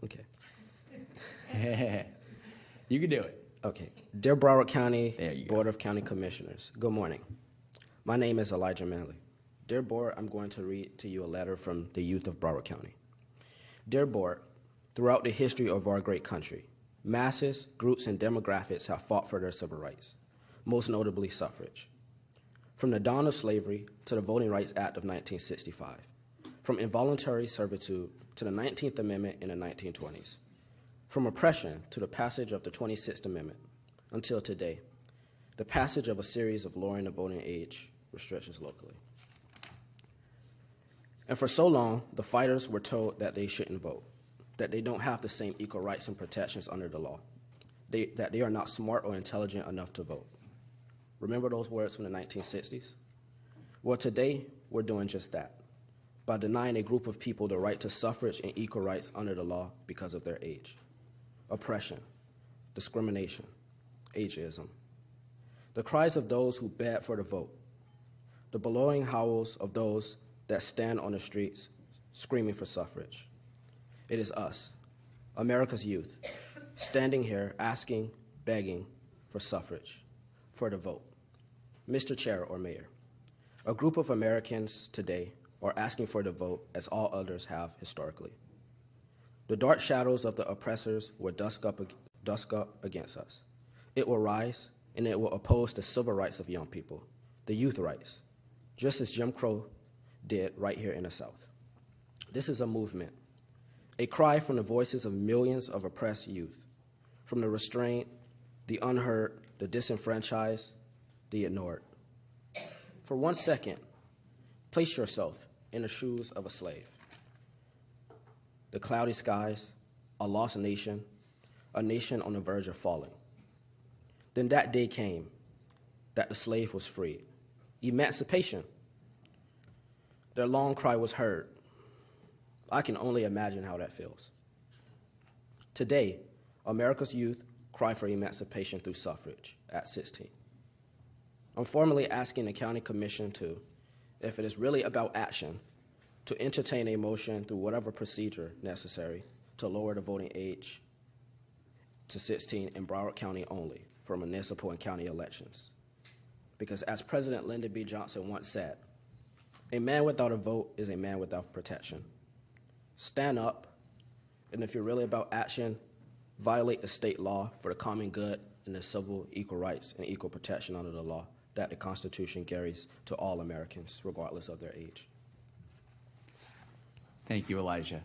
Okay. You can do it. Okay. Dear Broward County There you go. Board of County Commissioners, good morning. My name is Elijah Manley. Dear Board, I'm going to read to you a letter from the youth of Broward County. Dear Board, throughout the history of our great country, masses, groups, and demographics have fought for their civil rights, most notably suffrage. From the dawn of slavery to the Voting Rights Act of 1965, from involuntary servitude to the 19th Amendment in the 1920s, from oppression to the passage of the 26th Amendment, until today, the passage of a series of lowering the voting age restrictions locally. And for so long, the fighters were told that they shouldn't vote, that they don't have the same equal rights and protections under the law, that they are not smart or intelligent enough to vote. Remember those words from the 1960s? Well, today, we're doing just that, by denying a group of people the right to suffrage and equal rights under the law because of their age. Oppression, discrimination, ageism. The cries of those who beg for the vote, the bellowing howls of those that stand on the streets screaming for suffrage. It is us, America's youth, standing here asking, begging for suffrage, for the vote. Mr. Chair or Mayor, a group of Americans today are asking for the vote as all others have historically. The dark shadows of the oppressors will dusk up against us. It will rise, and it will oppose the civil rights of young people, the youth rights, just as Jim Crow did right here in the South. This is a movement, a cry from the voices of millions of oppressed youth, from the restrained, the unheard, the disenfranchised, the ignored. For 1 second, place yourself in the shoes of a slave. The cloudy skies, a lost nation, a nation on the verge of falling. Then that day came that the slave was freed. Emancipation. Their long cry was heard. I can only imagine how that feels. Today, America's youth cry for emancipation through suffrage at 16. I'm formally asking the County Commission to, if it is really about action, to entertain a motion through whatever procedure necessary to lower the voting age to 16 in Broward County only for municipal and county elections. Because as President Lyndon B. Johnson once said, a man without a vote is a man without protection. Stand up, and if you're really about action, violate the state law for the common good and the civil equal rights and equal protection under the law that the Constitution carries to all Americans, regardless of their age. Thank you, Elijah.